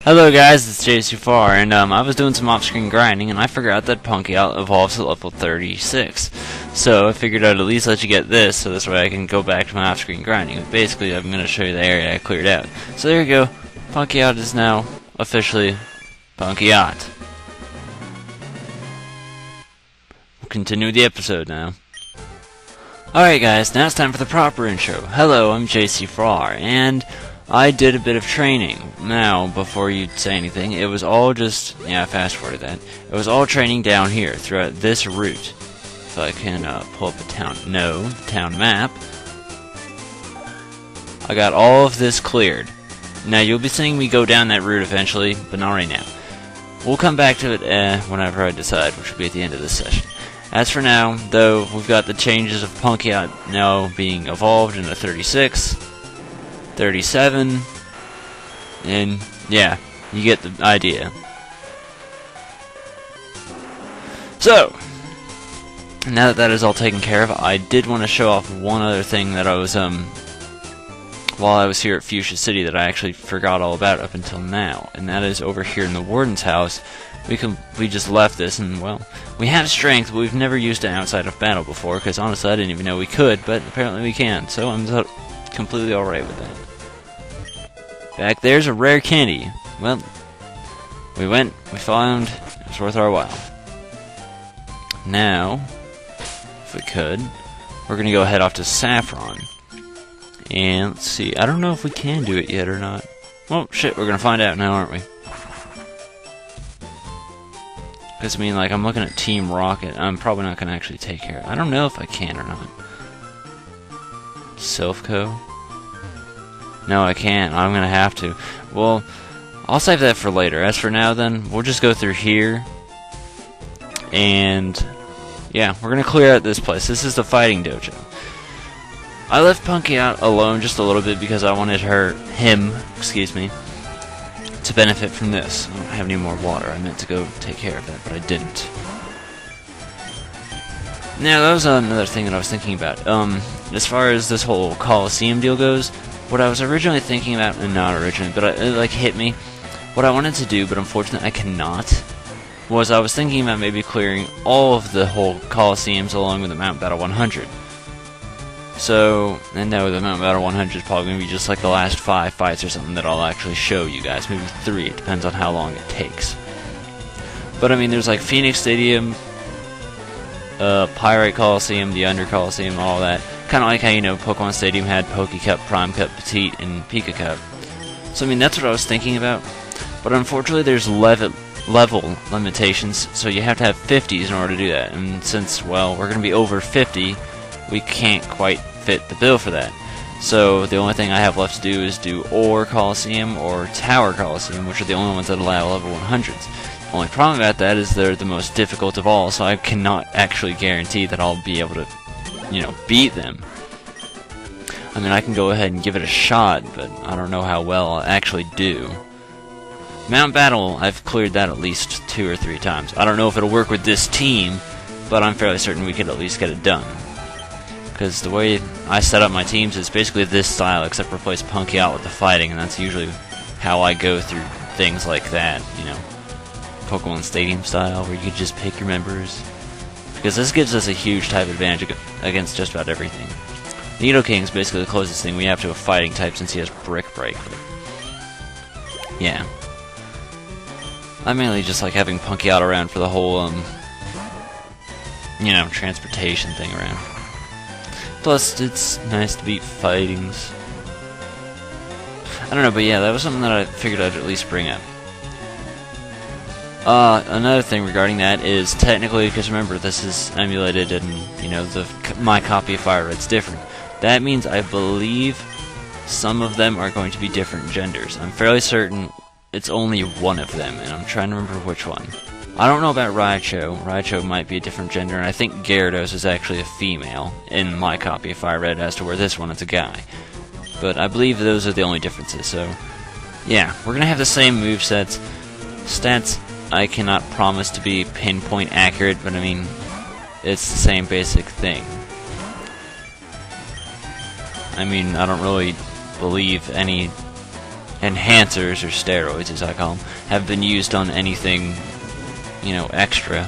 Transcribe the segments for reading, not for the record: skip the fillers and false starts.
Hello guys, it's JC4, and I was doing some off-screen grinding, and I forgot that Punky Out evolves to level 36. So I figured I'd at least let you get this, so this way I can go back to my off-screen grinding. But basically, I'm going to show you the area I cleared out. So there you go, Punky Out is now officially Punky Out. We'll continue with the episode now. Alright guys, now it's time for the proper intro. Hello, I'm JC4, and I did a bit of training. Now, before you say anything, it was all just, fast forward that. It was all training down here, throughout this route. So I can pull up a town map. I got all of this cleared. Now, you'll be seeing me go down that route eventually, but not right now. We'll come back to it whenever I decide, which will be at the end of this session. As for now, though, we've got the changes of Punky Out now being evolved into 36. 37, and yeah, you get the idea. So, now that that is all taken care of, I did want to show off one other thing that I was, while I was here at Fuchsia City that I actually forgot all about up until now, and that is over here in the Warden's house. We just left this, and well, we have strength, but we've never used it outside of battle before, because honestly I didn't even know we could, but apparently we can, so I'm completely alright with that. Back there's a rare candy. Well, we found, it was worth our while. Now, if we could, we're gonna go head off to Saffron. And let's see, I don't know if we can do it yet or not. Well, shit, we're gonna find out now, aren't we? Because, I mean, like, I'm looking at Team Rocket. I'm probably not gonna actually take care of it. I don't know if I can or not. Silphco? No, I can't. I'm gonna have to. Well, I'll save that for later. As for now, then, we'll just go through here. And, yeah, we're gonna clear out this place. This is the fighting dojo. I left Punky Out alone just a little bit because I wanted him, to benefit from this. I don't have any more water. I meant to go take care of that, but I didn't. Now, that was another thing that I was thinking about. As far as this whole Coliseum deal goes, what I was originally thinking about, and not originally, but it like hit me, what I wanted to do, but unfortunately I cannot, was I was thinking about maybe clearing all of the whole Coliseums along with the Mount Battle 100. So, and now the Mount Battle 100 is probably going to be just like the last 5 fights or something that I'll actually show you guys, maybe 3, it depends on how long it takes. But I mean, there's like Phoenix Stadium, Pyrite Coliseum, the Under Coliseum, all that. Kind of like how, Pokemon Stadium had Poke Cup, Prime Cup, Petite, and Pika Cup. So, I mean, that's what I was thinking about. But unfortunately, there's level limitations, so you have to have 50s in order to do that. And since, well, we're going to be over 50, we can't quite fit the bill for that. So, the only thing I have left to do is do Ore Coliseum or Tower Coliseum, which are the only ones that allow level 100s. The only problem about that is they're the most difficult of all, so I cannot actually guarantee that I'll be able to beat them. I mean, I can go ahead and give it a shot, but I don't know how well I'll actually do. Mount Battle, I've cleared that at least 2 or 3 times. I don't know if it'll work with this team, but I'm fairly certain we could at least get it done. Because the way I set up my teams is basically this style, except replace Punky Out with the fighting, and that's usually how I go through things like that, Pokemon Stadium style, where you can just pick your members. Because this gives us a huge type advantage against just about everything. Nidoking is basically the closest thing we have to a fighting type since he has Brick Break. But yeah. I mainly just like having Punky Out around for the whole, transportation thing around. Plus, it's nice to beat fightings. I don't know, but yeah, that was something that I figured I'd at least bring up. Another thing regarding that is technically, because remember, this is emulated and, my copy of Fire Red's different. That means I believe some of them are going to be different genders. I'm fairly certain it's only one of them, and I'm trying to remember which one. I don't know about Raichu. Raichu might be a different gender, and I think Gyarados is actually a female in my copy of Fire Red, as to where this one is a guy. But I believe those are the only differences, so yeah, we're going to have the same movesets. Stats, I cannot promise to be pinpoint accurate, but I mean, it's the same basic thing. I mean, I don't really believe any enhancers, or steroids as I call them, have been used on anything, you know, extra.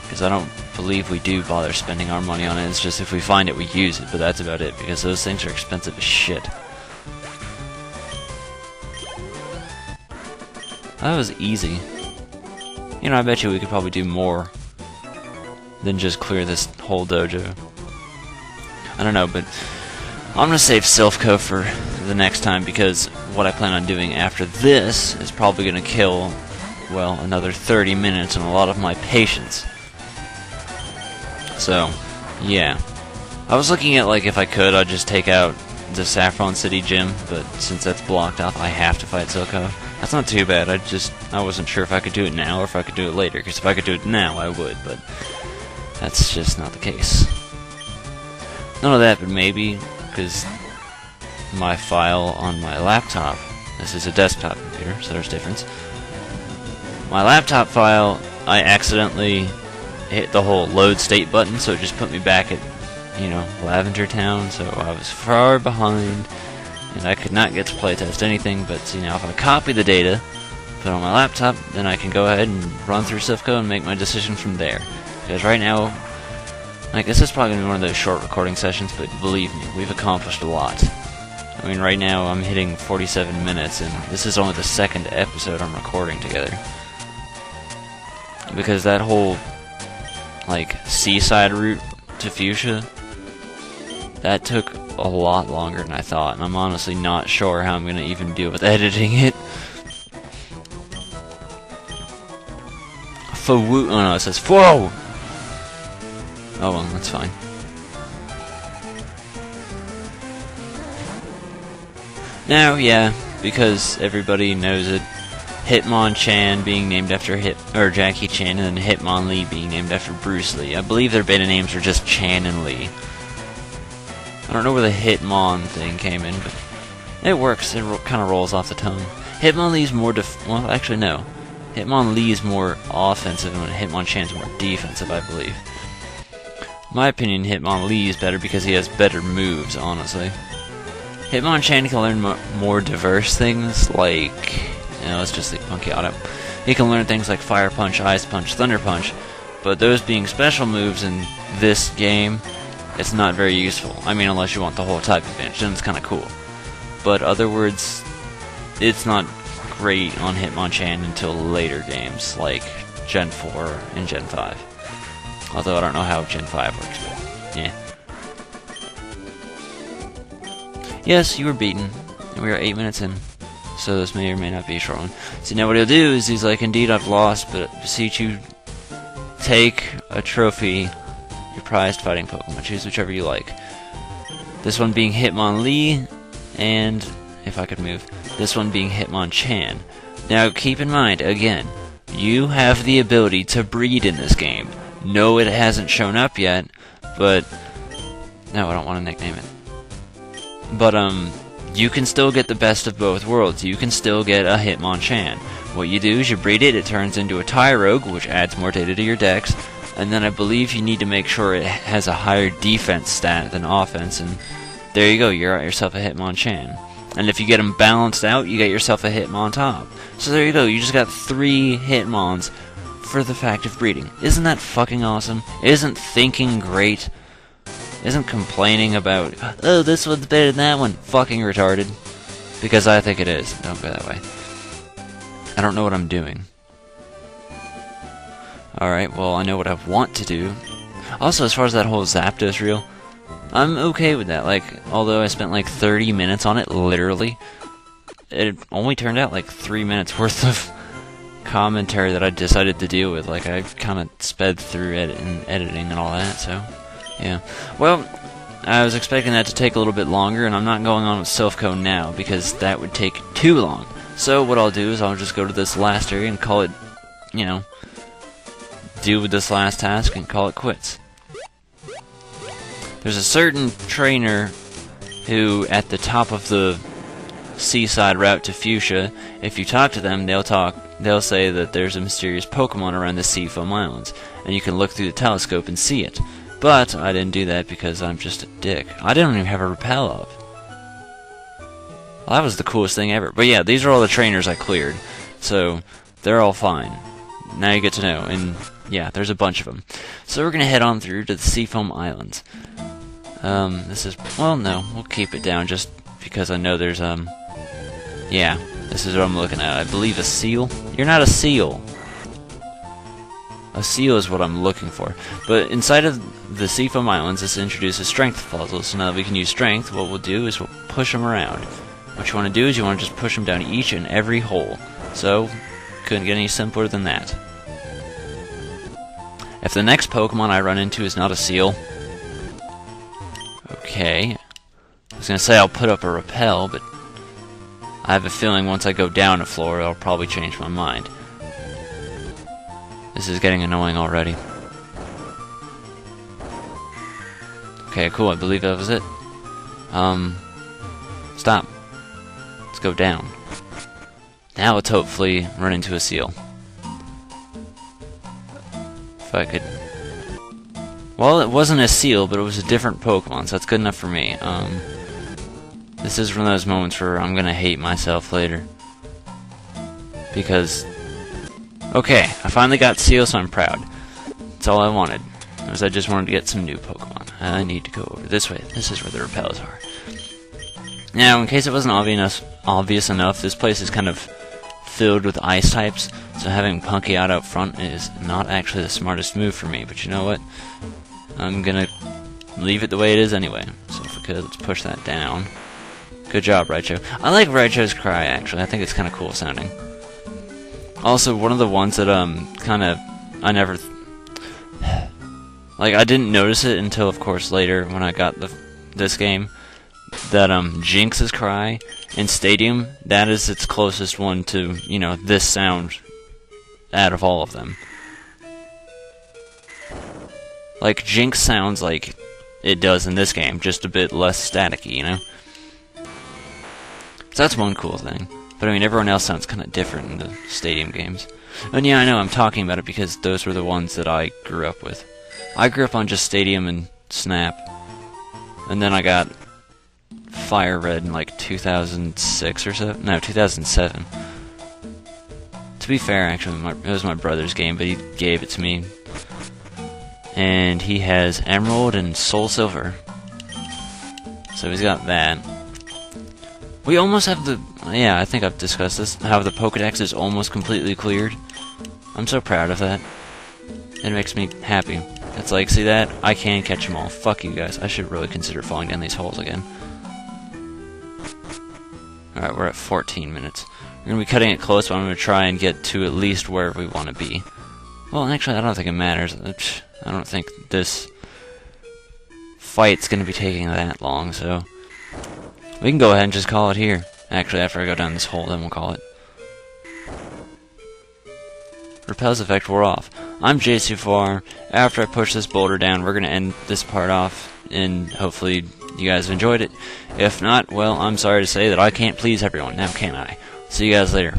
Because I don't believe we do bother spending our money on it. It's just if we find it, we use it, but that's about it, because those things are expensive as shit. That was easy. You know, I bet you we could probably do more than just clear this whole dojo. I don't know, but I'm gonna save Silphco for the next time, because what I plan on doing after this is probably gonna kill, well, another 30 minutes and a lot of my patience. So, yeah. I was looking at, like, if I could, I'd just take out the Saffron City gym, but since that's blocked off, I have to fight Silphco. That's not too bad. I wasn't sure if I could do it now or if I could do it later, because if I could do it now, I would, but that's just not the case. None of that, but maybe, because my file on my laptop, this is a desktop computer, so there's a difference. My laptop file, I accidentally hit the whole load state button, so it just put me back at, you know, Lavender Town, so I was far behind, and I could not get to playtest anything, but see, now if I copy the data, put it on my laptop, then I can go ahead and run through Silphco and make my decision from there. Because right now, I guess this is probably going to be one of those short recording sessions, but believe me, we've accomplished a lot. I mean, right now I'm hitting 47 minutes, and this is only the second episode I'm recording together. Because that whole, like, seaside route to Fuchsia, that took a lot longer than I thought, and I'm honestly not sure how I'm going to even deal with editing it. Oh no, it says whoa! Oh well, that's fine. Now, yeah, because everybody knows it, Hitmonchan being named after Jackie Chan, and then Hitmonlee being named after Bruce Lee. I believe their beta names are just Chan and Lee. I don't know where the Hitmon thing came in, but it works. It kind of rolls off the tongue. Hitmonlee's more well, actually no. Hitmonlee is more offensive, and Hitmonchan's more defensive, I believe. In my opinion, Hitmonlee is better because he has better moves, honestly. Hitmonchan can learn more diverse things, like, you know, let's just leave Punky Auto. He can learn things like Fire Punch, Ice Punch, Thunder Punch, but those being special moves in this game, it's not very useful. I mean, unless you want the whole type advantage, then it's kind of cool. But other words, it's not great on Hitmonchan until later games, like Gen 4 and Gen 5. Although I don't know how Gen 5 works, but yeah. Yes, you were beaten, and we are 8 minutes in, so this may or may not be a short one. See, now what he'll do is he's like, indeed I've lost, but beseech you, take a trophy, your prized fighting Pokemon. Choose whichever you like. This one being Hitmonlee, and, if I could move, this one being Hitmonchan. Now, keep in mind, again, you have the ability to breed in this game. No, it hasn't shown up yet, but... No, I don't want to nickname it. But, you can still get the best of both worlds. You can still get a Hitmonchan. What you do is you breed it, it turns into a Tyrogue, which adds more data to your dex, and then I believe you need to make sure it has a higher defense stat than offense, and there you go, you're at yourself a Hitmonchan. And if you get them balanced out, you get yourself a Hitmontop. So there you go, you just got 3 Hitmons for the fact of breeding. Isn't that fucking awesome? Isn't thinking great? Isn't complaining about, oh, this one's better than that one, fucking retarded? Because I think it is. Don't go that way. I don't know what I'm doing. Alright, well, I know what I want to do. Also, as far as that whole Zapdos reel, I'm okay with that. Like, although I spent like 30 minutes on it, literally, it only turned out like 3 minutes worth of commentary that I decided to deal with. Like, I kind of sped through editing and all that, so, yeah. Well, I was expecting that to take a little bit longer, and I'm not going on with Silphco now, because that would take too long. So, what I'll do is I'll just go to this last area and call it, you know, do with this last task and call it quits. There's a certain trainer who, at the top of the seaside route to Fuchsia, if you talk to them, they'll say that there's a mysterious Pokemon around the Seafoam Islands, and you can look through the telescope and see it. But I didn't do that because I'm just a dick. I didn't even have a repel up. Well, that was the coolest thing ever. But yeah, these are all the trainers I cleared. So, they're all fine. Now you get to know. And yeah, there's a bunch of them. So we're going to head on through to the Seafoam Islands. This is... Well, no. We'll keep it down just because I know there's, yeah. This is what I'm looking at. I believe a seal? You're not a seal. A seal is what I'm looking for. But inside of the Seafoam Islands, this introduces strength puzzles. So now that we can use strength, what we'll do is we'll push them around. What you want to do is you want to just push them down each and every hole. So, couldn't get any simpler than that. If the next Pokemon I run into is not a seal... Okay. I was going to say I'll put up a repel, but... I have a feeling once I go down a floor, I'll probably change my mind. This is getting annoying already. Okay, cool, I believe that was it. Stop. Let's go down. Now let's hopefully run into a seal. If I could... Well, it wasn't a seal, but it was a different Pokemon, so that's good enough for me. This is one of those moments where I'm gonna hate myself later. Because... Okay, I finally got seal, so I'm proud. That's all I wanted. Was I just wanted to get some new Pokemon. I need to go over this way. This is where the repels are. Now, in case it wasn't obvious enough, this place is kind of filled with ice types, so having Punky out front is not actually the smartest move for me, but you know what? I'm gonna leave it the way it is anyway. So if we could, let's push that down. Good job, Raichu. I like Raichu's cry, actually. I think it's kind of cool sounding. Also, one of the ones that, kind of, I never... Like, I didn't notice it until, of course, later when I got this game. That, Jinx's cry in Stadium, that is its closest one to, you know, this sound out of all of them. Like, Jinx sounds like it does in this game, just a bit less staticky, you know? So that's one cool thing. But I mean, everyone else sounds kind of different in the Stadium games. And yeah, I know, I'm talking about it because those were the ones that I grew up with. I grew up on just Stadium and Snap. And then I got Fire Red in like 2006 or so. No, 2007. To be fair, actually, it was my brother's game, but he gave it to me. And he has Emerald and Soul Silver. So he's got that. We almost have the... Yeah, I think I've discussed this. How the Pokedex is almost completely cleared. I'm so proud of that. It makes me happy. It's like, see that? I can catch them all. Fuck you guys. I should really consider falling down these holes again. Alright, we're at 14 minutes. We're going to be cutting it close, but I'm going to try and get to at least where we want to be. Well, actually, I don't think it matters. I don't think this fight's going to be taking that long, so... We can go ahead and just call it here. Actually, after I go down this hole, then we'll call it. Repel's effect wore off. I'm J2Far. After I push this boulder down, we're going to end this part off, and hopefully you guys have enjoyed it. If not, well, I'm sorry to say that I can't please everyone, now can I? See you guys later.